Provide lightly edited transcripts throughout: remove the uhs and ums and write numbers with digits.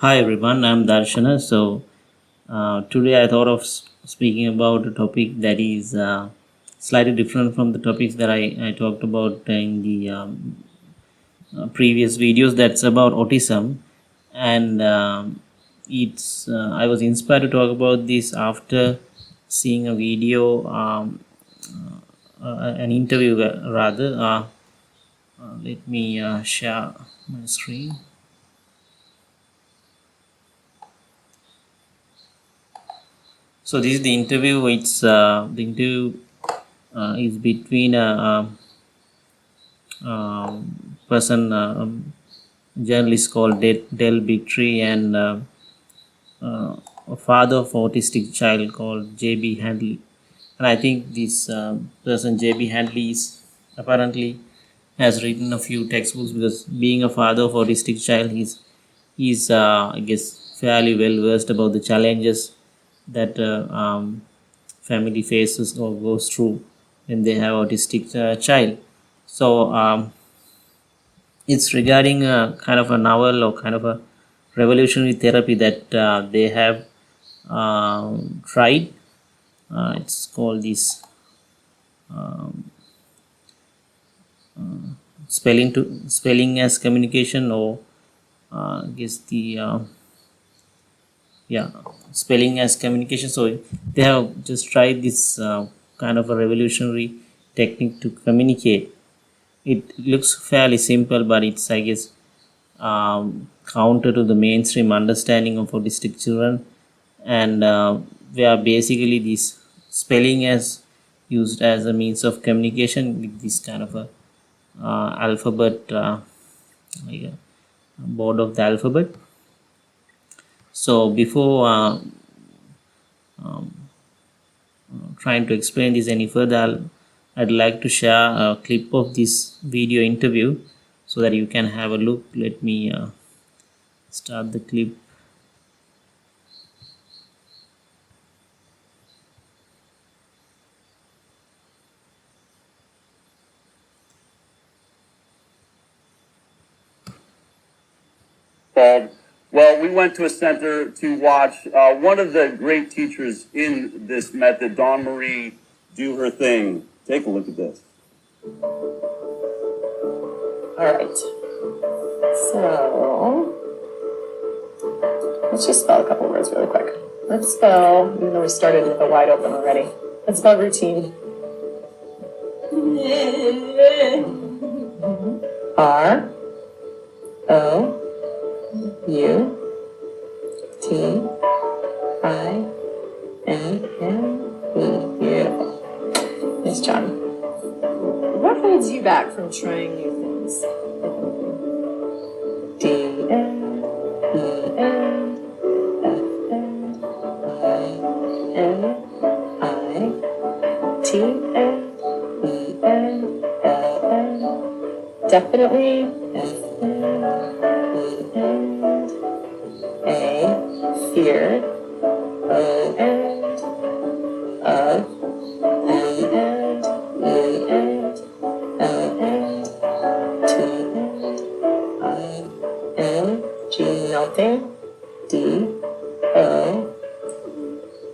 Hi everyone, I'm Darshana. Today I thought of speaking about a topic that is slightly different from the topics that I talked about in the previous videos. That's about autism, and it's I was inspired to talk about this after seeing a video, an interview rather. Let me share my screen. So this is the interview. It's the interview is between a person, journalist called Del Bigtree, and a father of autistic child called J.B. Handley. And I think this person, J.B. Handley, is apparently has written a few textbooks because being a father of autistic child, he's I guess fairly well versed about the challenges that family faces or goes through when they have autistic child. So it's regarding a kind of a novel or kind of a revolutionary therapy that they have tried. It's called this spelling as communication, or I guess the yeah, spelling as communication. So they have just tried this kind of a revolutionary technique to communicate. It looks fairly simple, but it's, I guess, counter to the mainstream understanding of autistic children. And where basically this spelling as used as a means of communication with this kind of a alphabet, like a board of the alphabet. So before trying to explain this any further, I'd like to share a clip of this video interview so that you can have a look. Let me start the clip. Well, we went to a center to watch one of the great teachers in this method, Dawn Marie, do her thing. Take a look at this. All right. So let's just spell a couple words really quick. Let's spell, even though we started with a wide open already, let's spell routine. R O U T I N E. Beautiful. Nice job. What holds you back from trying new things? D N E N F N I N I T N E N L N. Definitely F N E N A. Fear. O N of. N and E and L and T and I N G. Melting. D O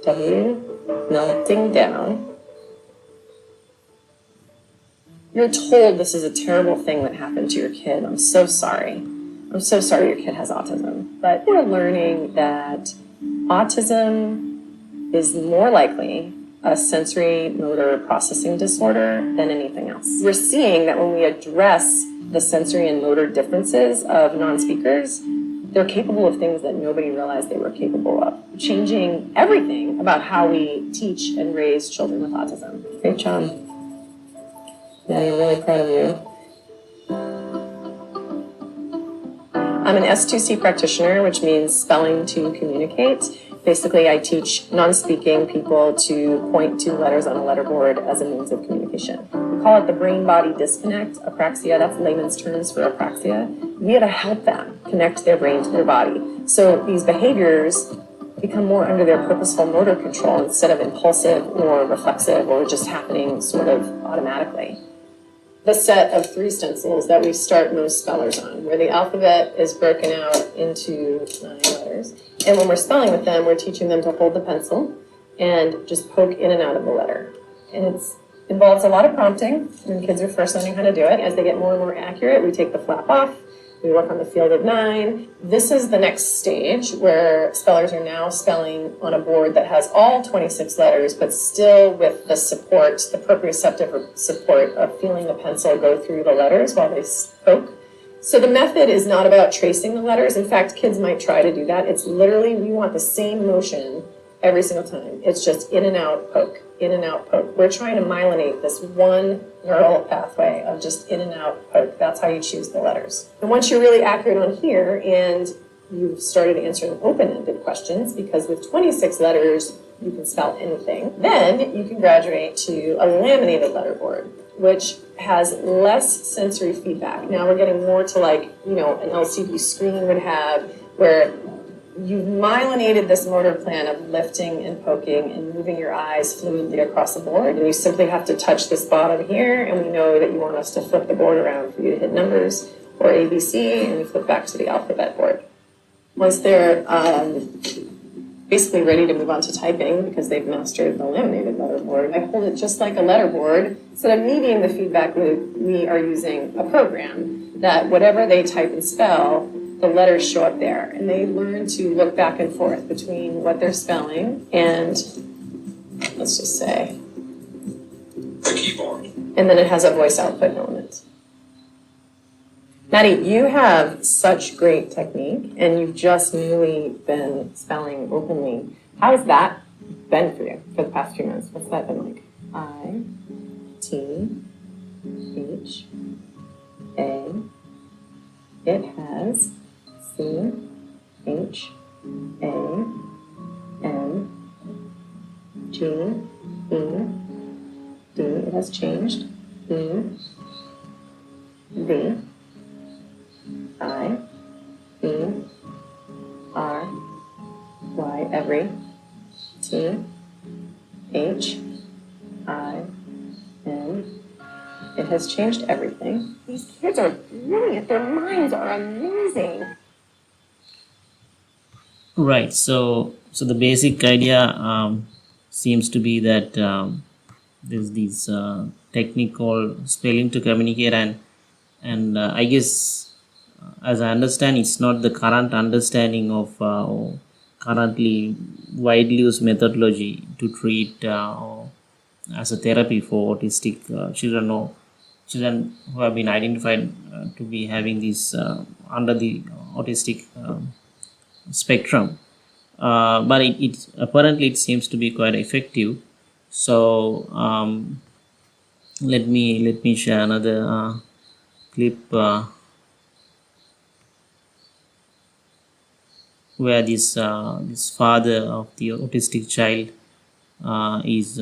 W. Melting down. You're told this is a terrible thing that happened to your kid. I'm so sorry. I'm so sorry your kid has autism. But we're learning that autism is more likely a sensory motor processing disorder than anything else. We're seeing that when we address the sensory and motor differences of non-speakers, they're capable of things that nobody realized they were capable of, changing everything about how we teach and raise children with autism. Great job. Yeah, I'm really proud of you. I'm an S2C practitioner, which means spelling to communicate. Basically, I teach non-speaking people to point to letters on a letterboard as a means of communication. We call it the brain-body disconnect, apraxia. That's layman's terms for apraxia. We had to help them connect their brain to their body. So these behaviors become more under their purposeful motor control instead of impulsive or reflexive or just happening sort of automatically. the set of 3 stencils that we start most spellers on, where the alphabet is broken out into 9 letters. And when we're spelling with them, we're teaching them to hold the pencil and just poke in and out of the letter. And it involves a lot of prompting when kids are first learning how to do it. As they get more and more accurate, we take the flap off. We work on the field of 9. This is the next stage where spellers are now spelling on a board that has all 26 letters, but still with the support, the proprioceptive support of feeling the pencil go through the letters while they poke. So the method is not about tracing the letters. In fact, kids might try to do that. It's literally, we want the same motion every single time. It's just in and out, poke, in and out, poke. We're trying to myelinate this one neural pathway of just in and out, poke. That's how you choose the letters. And once you're really accurate on here and you've started answering open-ended questions, because with 26 letters, you can spell anything, then you can graduate to a laminated letterboard, which has less sensory feedback. Now we're getting more to like, an LCD screen would have, where you've myelinated this motor plan of lifting and poking and moving your eyes fluidly across the board. And you simply have to touch this bottom here, and we know that you want us to flip the board around for you to hit numbers or ABC, and we flip back to the alphabet board. Once they're basically ready to move on to typing because they've mastered the laminated letterboard, I hold it just like a letterboard. Instead of me being the feedback loop, we are using a program that whatever they type and spell, the letters show up there, and they learn to look back and forth between what they're spelling and, let's just say, the keyboard. And then it has a voice output element. Maddie, you have such great technique, and you've just newly been spelling openly. How has that been for you for the past few months? What's that been like? I, T, H, A. It has C, H, A, N, G, E, D. It has changed. E, V, I, E, R, Y, every, T, H, I, N. It has changed everything. These kids are brilliant. Their minds are amazing. Right. So the basic idea seems to be that there's this technique called spelling to communicate, and I guess as I understand, it's not the current understanding of currently widely used methodology to treat as a therapy for autistic children or children who have been identified to be having this under the autistic spectrum, but it apparently it seems to be quite effective. So let me share another clip where this father of the autistic child is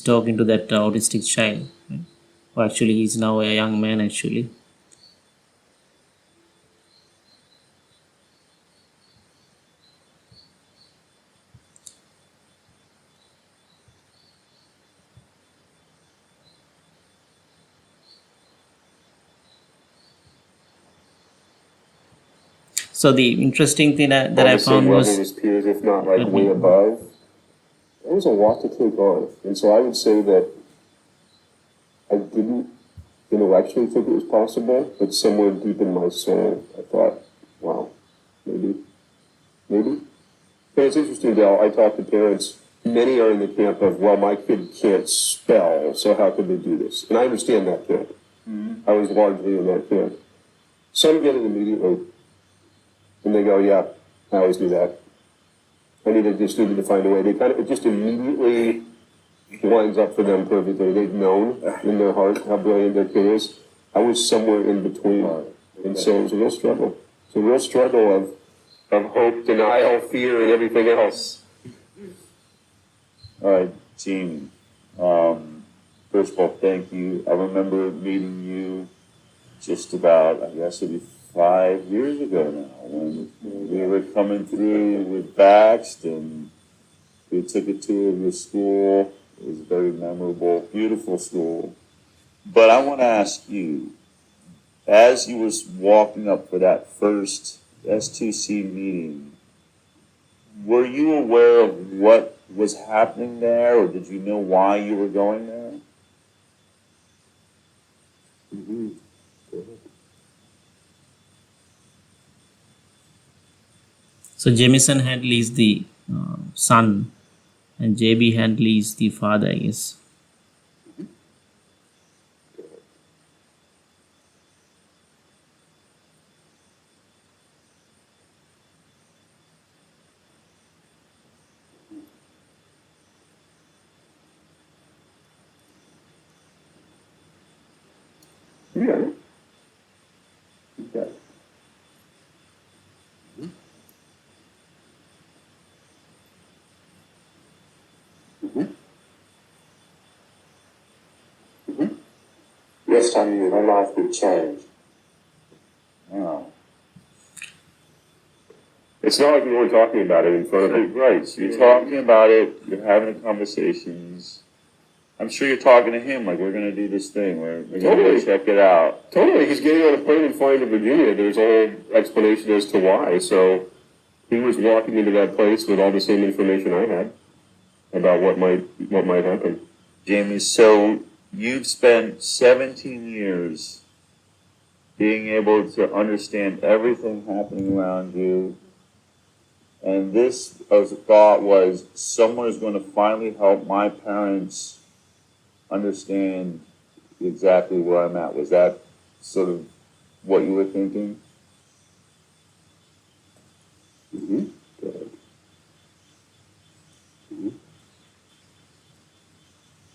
talking to that autistic child, right? Or actually he's now a young man actually. So the interesting thing that I found was his peers, if not like Let way me- above. It was a lot to take on, and so I would say that I didn't intellectually think it was possible, but somewhere deep in my soul, I thought, wow, maybe. But it's interesting, Dal. I talk to parents. Many are in the camp of, well, my kid can't spell, so how could they do this? And I understand that camp. I was largely in that camp. Some get it immediately. And they go, yeah, I always do that. I needed to find a way. They it just immediately lines up for them perfectly. They've known in their heart how brilliant their kid is. I was somewhere in between. And so it was a real struggle. It's a real struggle of hope, denial, fear, and everything else. All right, team. First of all, thank you. I remember meeting you just about, I guess it'd be 5 years ago now, when we were coming through with Vaxxed, and we took a tour of your school. It was a very memorable, beautiful school. But I want to ask you, as you was walking up for that first S2C meeting, were you aware of what was happening there, or did you know why you were going there? Mhm. So Jamison Hadley is the son, and JB Hadley is the father, I guess. You got it. You got it. Mhm. Mhm. Yes, I knew her life would change. Wow. It's not like we weren't talking about it in front of him. Right, so you're talking about it, you're having conversations. I'm sure you're talking to him like, we're going to do this thing, we're going to Totally. go check it out. Totally. He's getting on a plane and flying to Virginia. There's a whole explanation as to why. So he was walking into that place with all the same information I had about what might happen. Jamie, so you've spent 17 years being able to understand everything happening around you, and this thought was, someone is going to finally help my parents understand exactly where I'm at. Was that sort of what you were thinking? Mm-hmm.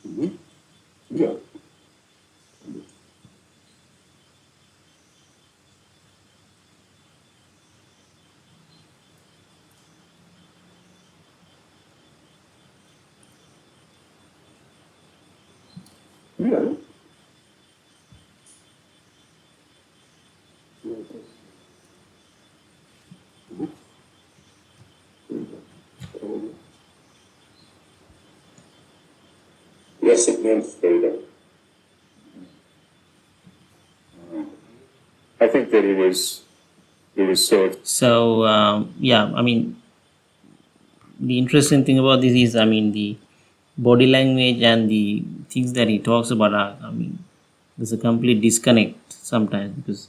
Mm-hmm. Yeah. Yeah. Yes, it meant freedom. I think that it was so. So yeah, I mean, the interesting thing about this is, I mean, the body language and the things that he talks about are, I mean, there's a complete disconnect sometimes, because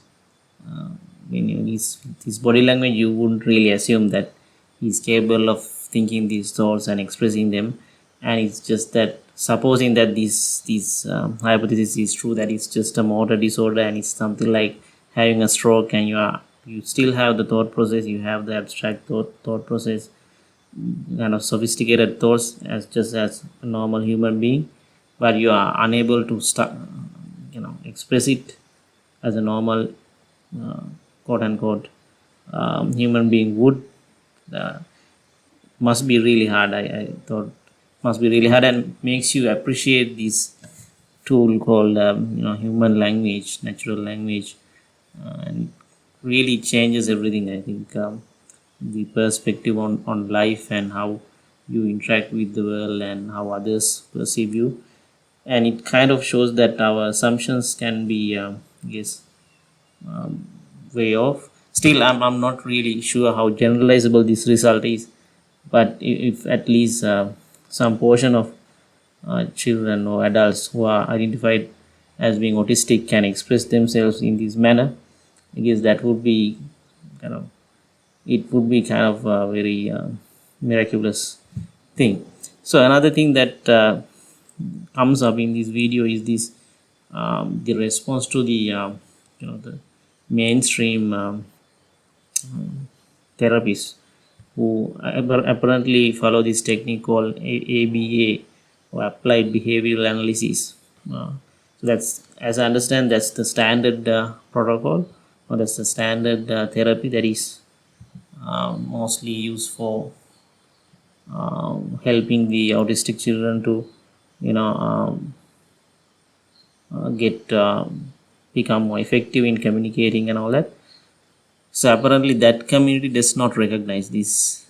uh, when his body language, you wouldn't really assume that he's capable of thinking these thoughts and expressing them. And it's just that, supposing that this hypothesis is true, that it's just a motor disorder and it's something like having a stroke, and you still have the thought process, you have the abstract thought process, kind of sophisticated thoughts as just as a normal human being, but you are unable to express it as a normal uh, quote unquote human being would. uh, must be really hard. I thought must be really hard, and makes you appreciate this tool called human language, natural language, and really changes everything. I think the perspective on life and how you interact with the world and how others perceive you, and it kind of shows that our assumptions can be yes way off. Still, I'm not really sure how generalizable this result is, but if at least some portion of children or adults who are identified as being autistic can express themselves in this manner, I guess that would be kind of it would be kind of a very miraculous thing. So another thing that comes up in this video is this the response to the mainstream therapists who apparently follow this technique called ABA, or applied behavioral analysis. So that's, as I understand, that's the standard protocol, or that's the standard therapy that is mostly used for helping the autistic children to you know get become more effective in communicating and all that. So apparently that community does not recognize this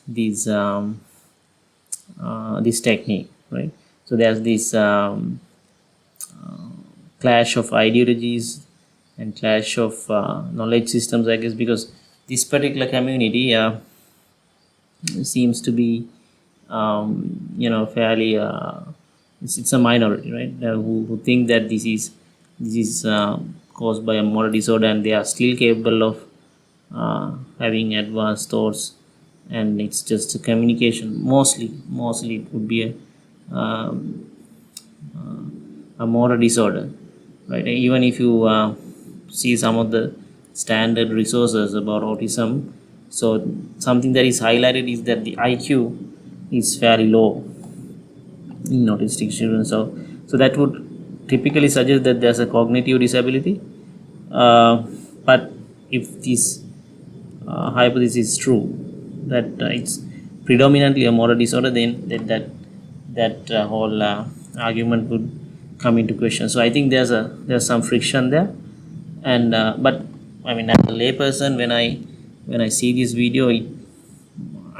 technique, right? So there's this clash of ideologies and clash of knowledge systems, I guess, because this particular community seems to be fairly it's a minority, right, who think that this is caused by a moral disorder, and they are still capable of having advanced thoughts, and it's just a communication. Mostly it would be a moral disorder, right? Even if you see some of the standard resources about autism, so something that is highlighted is that the IQ is fairly low in autistic children. So that would typically suggest that there's a cognitive disability. But if this hypothesis is true, that it's predominantly a motor disorder, then that whole argument would come into question. So I think there's some friction there, and but I mean, as a layperson, when I see this video, I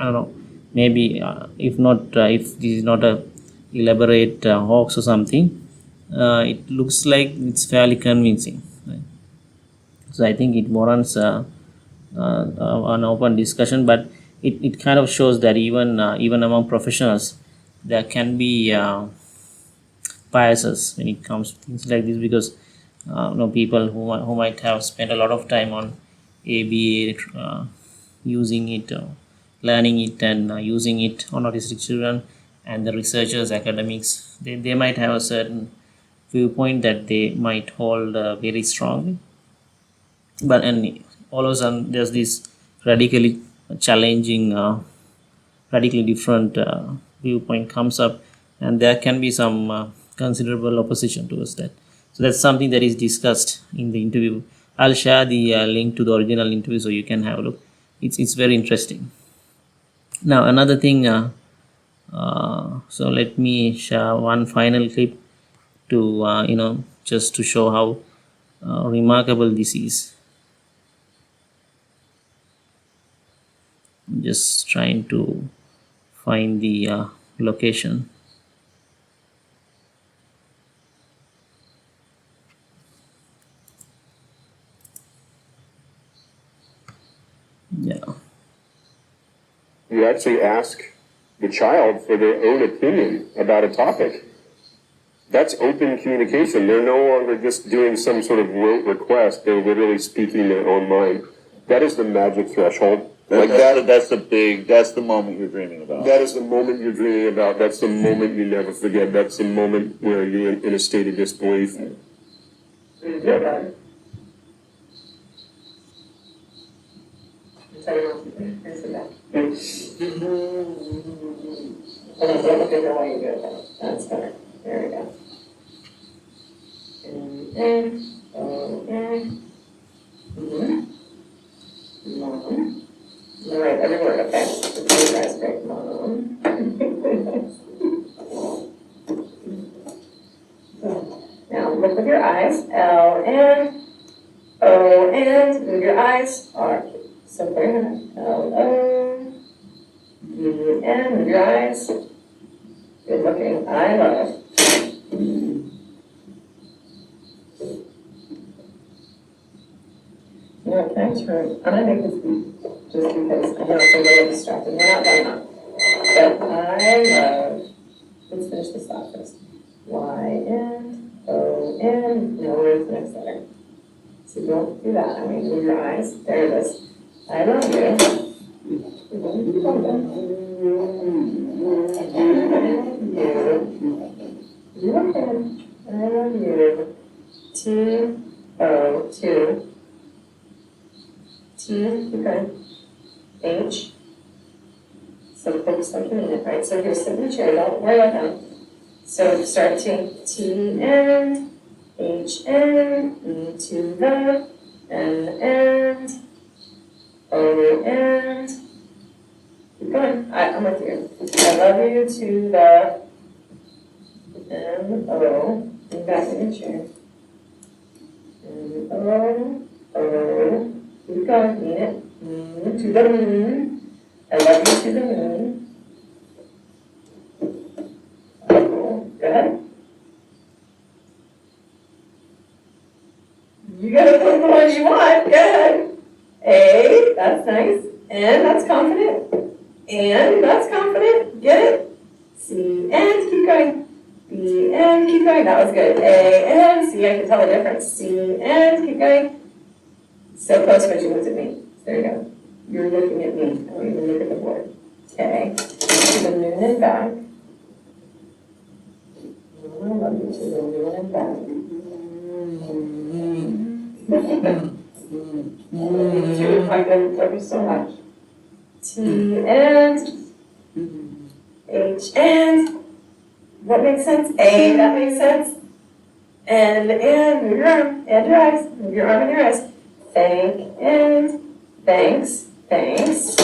don't know, maybe if not if this is not a elaborate hoax or something, it looks like it's fairly convincing, right? So I think it warrants an open discussion, but it kind of shows that even among professionals there can be biases when it comes to things like this, because people who might have spent a lot of time on ABA, using it, learning it, and using it on autistic children, and the researchers, academics, they might have a certain viewpoint that they might hold very strongly, but and all of a sudden there's this radically challenging, radically different viewpoint comes up, and there can be some considerable opposition towards that. So that's something that is discussed in the interview. I'll share the link to the original interview so you can have a look. It's very interesting. Now another thing, so let me share one final clip to just to show how remarkable this is. I'm just trying to find the location. Yeah. You actually ask the child for their own opinion about a topic. That's open communication. They're no longer just doing some sort of rote request. They're literally speaking their own mind. That is the magic threshold. That's the moment you're dreaming about. That is the moment you're dreaming about. That's the moment you never forget. That's the moment where you're in a state of disbelief. Yeah. That's better. There we go. Mom. All right, every word, okay? So you guys break mom. Now look with your eyes. L-N, O-N, move your eyes. R. So put your hand. L-O, U-N, move your eyes. Good looking. I love. No, can I turn? I'm gonna make this beat just because I know it's a little distracting. We're not done now. But I love. Let's finish this off first. Y-N, O-N. Now where's the next letter? So don't do that. I mean, move your eyes. There it is. I love you. You okay? I love you. T-O-2. T, okay. H. So focus on doing it, right? So if you're sitting in the chair, don't worry about them. So start to T-N, H-N, E to the, N-N, O-N. Keep going. I'm with you. I love you to the M-O. Get back in your chair. M-O-O. Keep going, mean it. To the moon. I love you to the moon. Oh, go ahead. That's nice. And that's confident. And that's confident. Get it? C and keep going. B and keep going. That was good. A and C. I can tell the difference. C and keep going. So close when she looks at me. There you go. You're looking at me. I don't even look at the board. Okay. To the noon and back. I love you. To the noon and back. Love you so much. T and H and what makes sense? A, that makes sense. And move your arm and your eyes. Move your arm and your eyes. Thank and thanks. Thanks.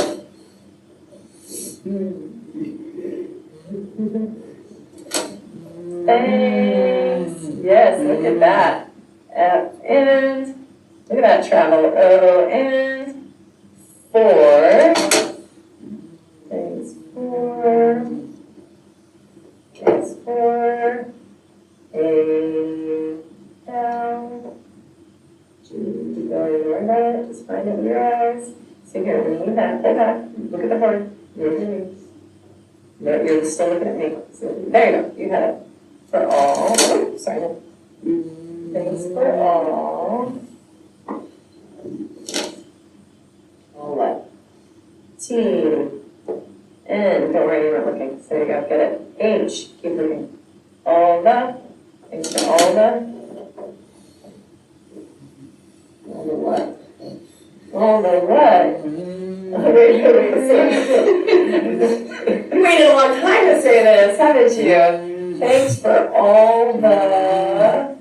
Thanks. Yes, look at that. F and look at that travel. O and 4. Thanks for. Thanks for. A L. G. Don't worry about it. Just find it with your eyes. So here, lean back, pull back. Look at the board. Move your knees. No, you're still looking at me. So there you go. You had it. For all. Oh, sorry. No. Thanks for all. All what? T. N. Don't worry, you're not looking. So there you go. Get it. H. Keep looking. All the. Thanks for all the. All the what? All the what? Wait. You waited a long time to say this, haven't you? Thanks for all the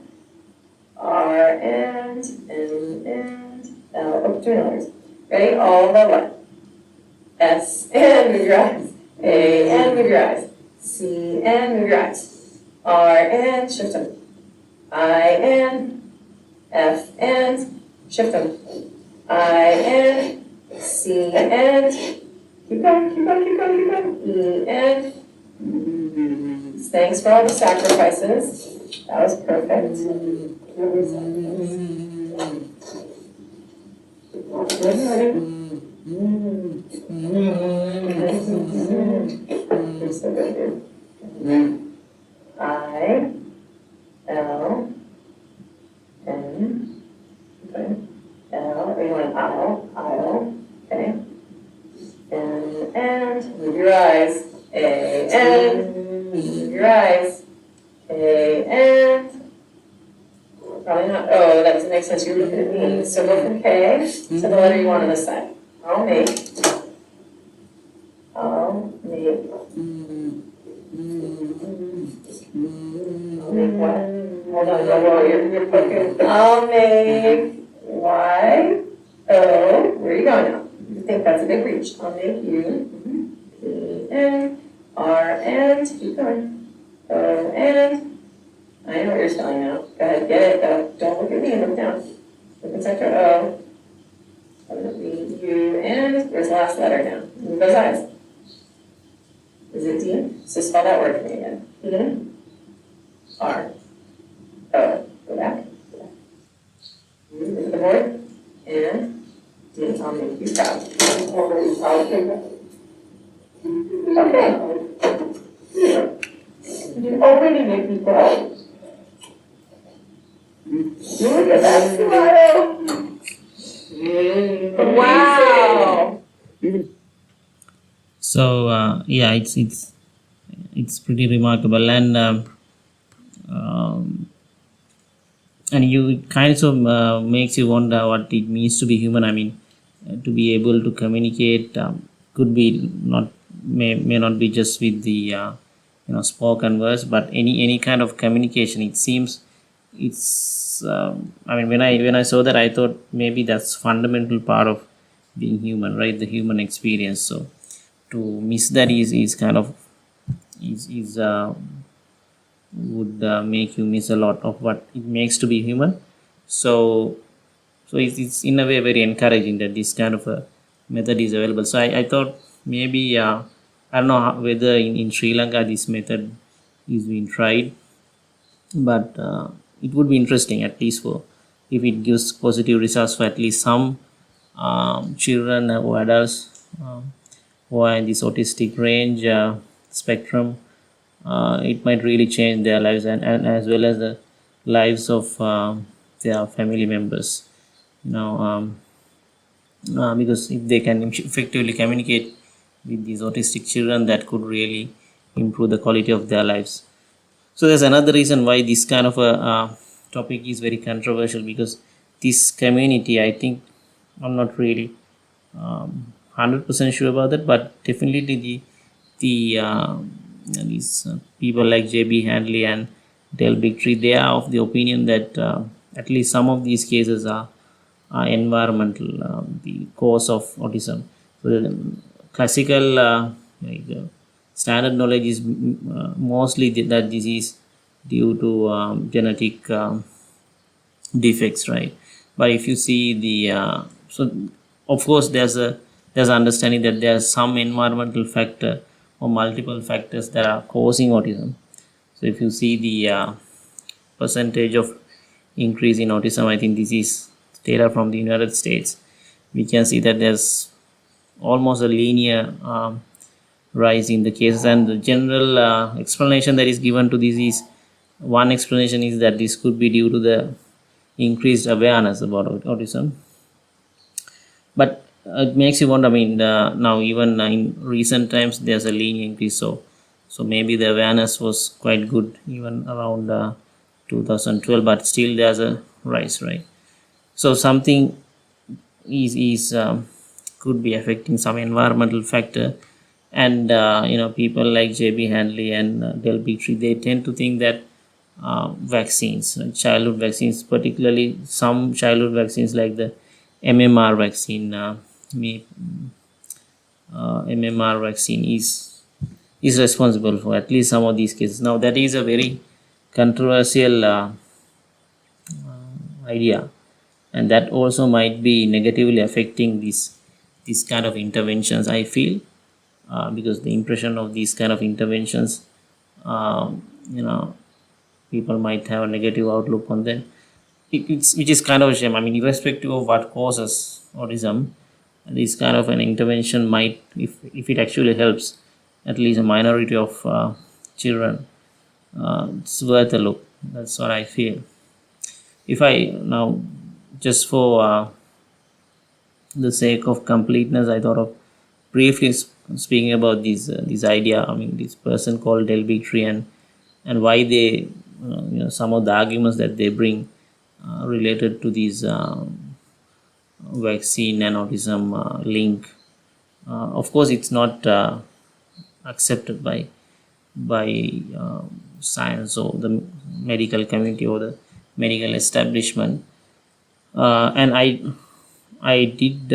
R and N and L. Oh, 2 letters. Ready? All the what? S and move your eyes. A and move your eyes. C and move your eyes. R and shift them. I and F and shift them. I and C and keep going. E and thanks for all the sacrifices. That was perfect. You're so good, dude. I L N. Okay. L. Or you want an aisle. Okay. And move your eyes. A and move your eyes. A and probably not. Oh, that doesn't make sense. You're looking at me. So go from K to the letter you want on this side. I'll make. I'll make what? Hold on, you're poking. I'll make Y, O. Where are you going now? You think that's a big reach. I'll make U, P, N, R, and keep going. O, and I know what you're spelling now. Go ahead, get it. Don't look at me, look down. Look inside your O. W, U, and where's the last letter now? Move those eyes. Is it D? So spell that word for me again. P, R, O. Go back. Look at the board. And D. I'll make you proud. Okay. You already make me proud. Look at that smile. Wow. So yeah, it's pretty remarkable, and you kind of makes you wonder what it means to be human. I mean, to be able to communicate could be may not be just with the spoken words, but any kind of communication. It seems it's I mean, when I saw that, I thought maybe that's fundamental part of being human, right? The human experience. So to miss that is kind of is would make you miss a lot of what it makes to be human. So it's in a way very encouraging that this kind of a method is available. So I thought maybe I don't know whether in Sri Lanka this method is being tried, but it would be interesting, at least for if it gives positive results for at least some children or adults who are in this autistic range spectrum, it might really change their lives, and as well as the lives of their family members. You know, because if they can effectively communicate with these autistic children, that could really improve the quality of their lives. So there's another reason why this kind of a topic is very controversial, because this community, I think, I'm not really 100% sure about that, but definitely these people like JB Handley and Del Bigtree, they are of the opinion that at least some of these cases are environmental, the cause of autism. So the classical standard knowledge is mostly that disease due to genetic defects, right? But if you see the so of course there's understanding that there's some environmental factor or multiple factors that are causing autism. So if you see the percentage of increase in autism, I think this is data from the United States. We can see that there's almost a linear rise in the cases, and the general explanation that is given to this is, one explanation is that this could be due to the increased awareness about autism. But it makes you wonder, I mean, now even in recent times there's a linear increase, so maybe the awareness was quite good even around 2012, but still there's a rise, right? So something is could be affecting some environmental factor, and people like JB Handley and Del Bigtree, they tend to think that vaccines, childhood vaccines, particularly some childhood vaccines like the MMR vaccine, MMR vaccine is responsible for at least some of these cases. Now that is a very controversial idea, and that also might be negatively affecting these kind of interventions, I feel, because the impression of these kind of interventions, people might have a negative outlook on them. Which is kind of a shame. I mean, irrespective of what causes autism, this kind of an intervention might, if it actually helps at least a minority of children, it's worth a look. That's what I feel. If I now, just for the sake of completeness, I thought of briefly speaking about this idea. I mean, this person called Del Bigtree, and why they, some of the arguments that they bring related to these vaccine and autism link. Of course, it's not accepted by science or the medical community or the medical establishment. And I did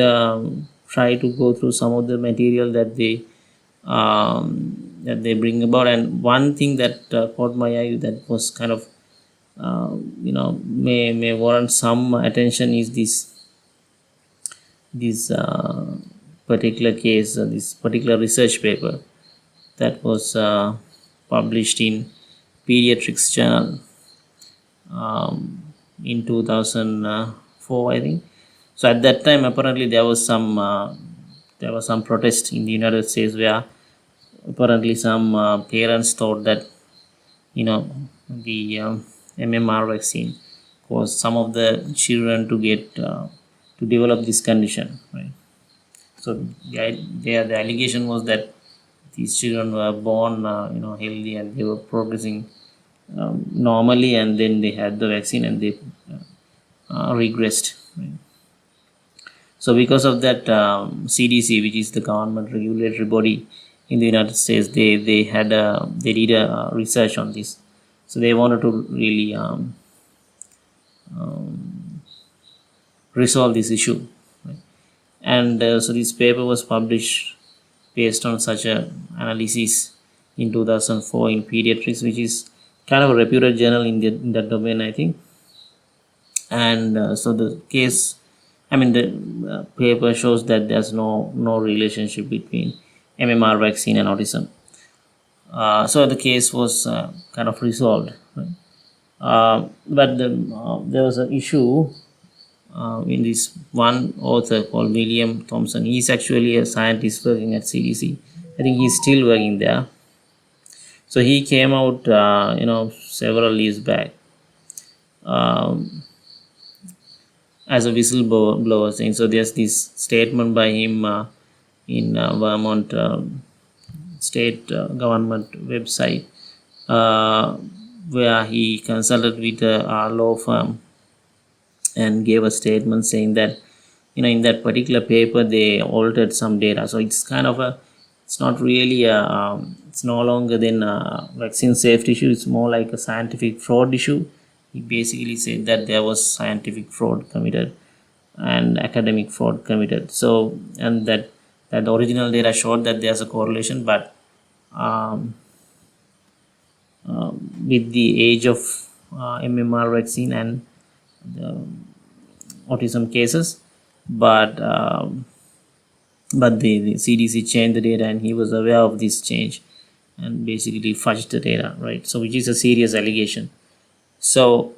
try to go through some of the material that they bring about, and one thing that caught my eye that was kind of may warrant some attention is this particular case, this particular research paper that was published in Pediatrics Journal in 2004, I think. So at that time, apparently there was some protest in the United States where apparently some parents thought that the MMR vaccine caused some of the children to get to develop this condition, right? So the allegation was that these children were born healthy and they were progressing normally, and then they had the vaccine and they regressed, right? So because of that, CDC, which is the government regulatory body in the United States, they did a research on this. So they wanted to really resolve this issue, right? And so this paper was published based on such a analysis in 2004 in Pediatrics, which is kind of a reputed journal in that domain, I think. And so the case, the paper shows that there's no relationship between MMR vaccine and autism. So the case was kind of resolved, right? But there was an issue in this one author called William Thompson. He's actually a scientist working at CDC. I think he's still working there. So he came out, several years back um, as a whistleblower saying. So there's this statement by him in Vermont state government website where he consulted with a law firm and gave a statement saying that in that particular paper they altered some data. So it's kind of it's not really it's no longer than a vaccine safety issue. It's more like a scientific fraud issue. He basically said that there was scientific fraud committed and academic fraud committed. So, and that the original data showed that there's a correlation, but um, with the age of MMR vaccine and the autism cases, but the CDC changed the data, and he was aware of this change and basically fudged the data, right? So, which is a serious allegation. So,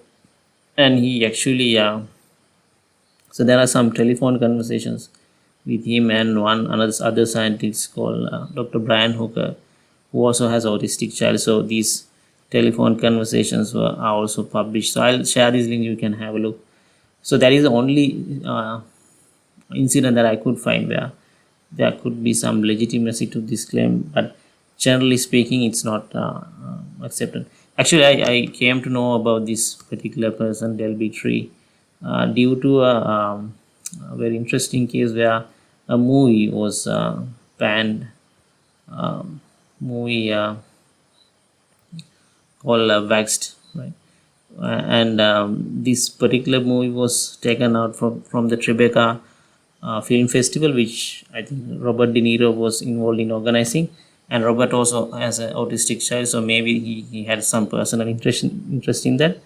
and he actually so there are some telephone conversations with him and other scientist called Dr. Brian Hooker, who also has autistic child. So these telephone conversations are also published. So I'll share this link. You can have a look. So that is the only incident that I could find where there could be some legitimacy to this claim, but generally speaking, it's not accepted. Actually, I came to know about this particular person, Delby Tree, due to a very interesting case where a movie was banned. Movie called Vaxxed, right? And this particular movie was taken out from the Tribeca film festival, which I think Robert De Niro was involved in organizing. And Robert also has an autistic child, so maybe he had some personal interest in that.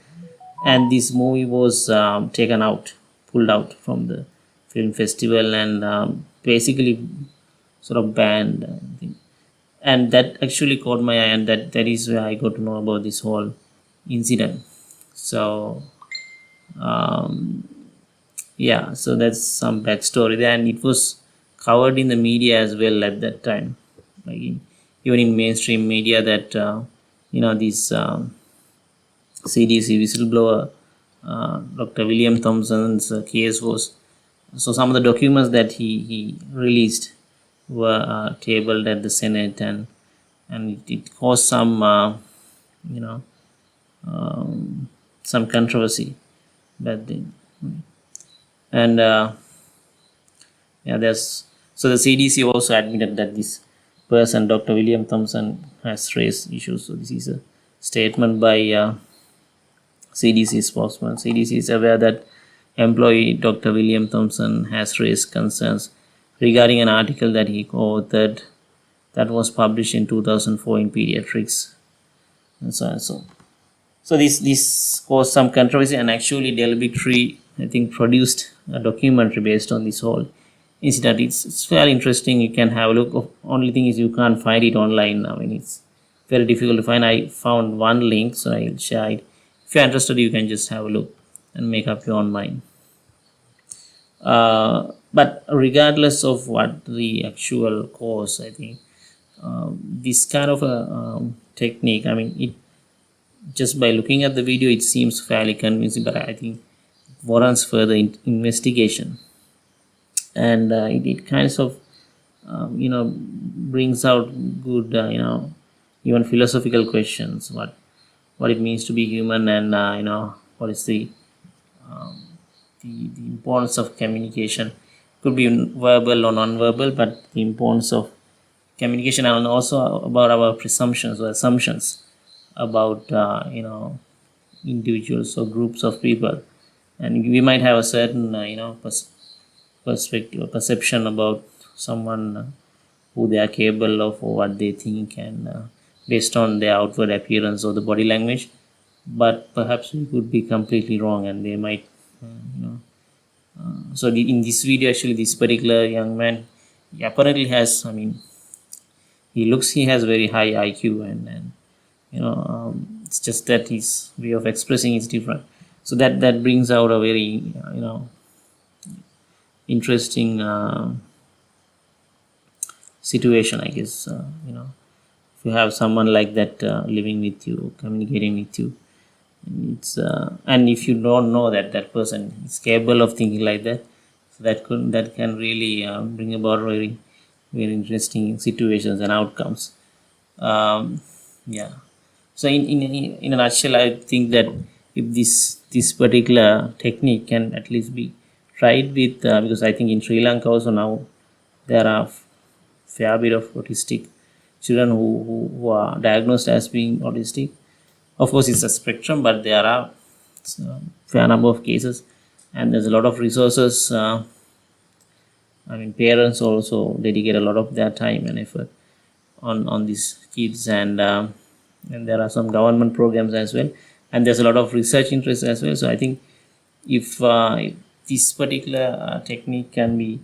And this movie was pulled out from the film festival, and basically sort of banned. I think. And that actually caught my eye, and that is where I got to know about this whole incident. So yeah, so that's some backstory there, and it was covered in the media as well at that time, like even in mainstream media, that this CDC whistleblower Dr. William Thompson's case was. So some of the documents that he released were tabled at the Senate, and it caused some some controversy that thing. And there's so the CDC also admitted that this person, Dr. William Thompson, has raised issues. So this is a statement by CDC spokesman. CDC is aware that employee Dr. William Thompson has raised concerns regarding an article that he co-authored that was published in 2004 in Pediatrics, and so on. So this caused some controversy, and actually Delby Tree, I think, produced a documentary based on this whole incident. It's very interesting. You can have a look. Only thing is you can't find it online. I mean, it's very difficult to find. I found one link, so I'll share it. If you're interested, you can just have a look and make up your own mind. But regardless of what the actual cause, I think this kind of a technique, I mean, it just by looking at the video, it seems fairly convincing, but I think it warrants further investigation. And it kind of brings out good even philosophical questions, what it means to be human, and what is the importance of communication. Could be verbal or non-verbal, but the importance of communication, and also about our presumptions or assumptions about individuals or groups of people. And we might have a certain perspective or perception about someone, who they are capable of or what they think, and based on their outward appearance or the body language. But perhaps we could be completely wrong, and they might so in this video, actually, this particular young man, he apparently has, he has very high IQ, and it's just that his way of expressing is different. So that brings out a very interesting situation, I guess. If you have someone like that living with you, communicating with you, and if you don't know that that person is capable of thinking like that, so that can really bring about very very interesting situations and outcomes. Yeah. So in a nutshell, I think that if this particular technique can at least be tried with, because I think in Sri Lanka also now there are fair bit of autistic children who are diagnosed as being autistic. Of course, it's a spectrum, but there are fair number of cases, and there's a lot of resources. I mean, parents also dedicate a lot of their time and effort on these kids, and there are some government programs as well, and there's a lot of research interest as well. So I think if this particular technique can be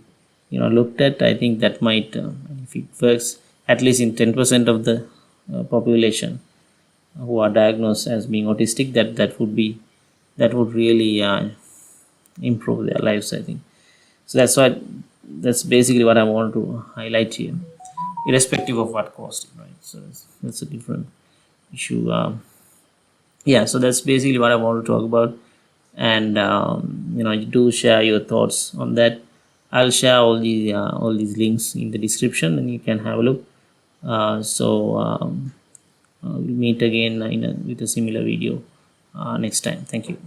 looked at, I think that might, if it works at least in 10% of the population who are diagnosed as being autistic, that would really improve their lives, I think. So that's basically what I want to highlight here, irrespective of what caused it, right? So that's a different issue. Yeah, so that's basically what I want to talk about, and you do share your thoughts on that. I'll share all these links in the description, and you can have a look. We'll meet again with a similar video next time. Thank you.